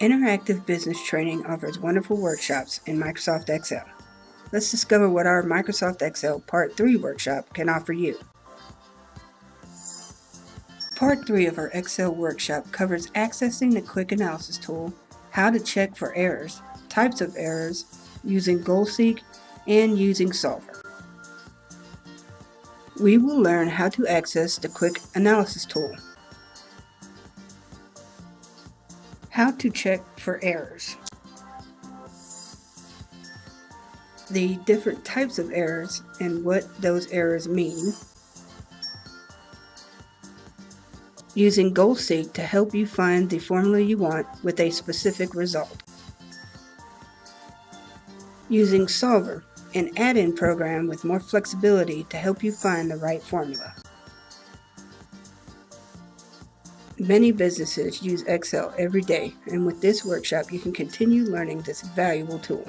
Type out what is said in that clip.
Interactive Business Training offers wonderful workshops in Microsoft Excel. Let's discover what our Microsoft Excel Part 3 workshop can offer you. Part 3 of our Excel workshop covers accessing the Quick Analysis tool, how to check for errors, types of errors, using GoalSeek, and using Solver. We will learn how to access the Quick Analysis tool, how to check for errors, the different types of errors and what those errors mean, using GoalSeek to help you find the formula you want with a specific result, using Solver, an add-in program with more flexibility to help you find the right formula. Many businesses use Excel every day, and with this workshop you can continue learning this valuable tool.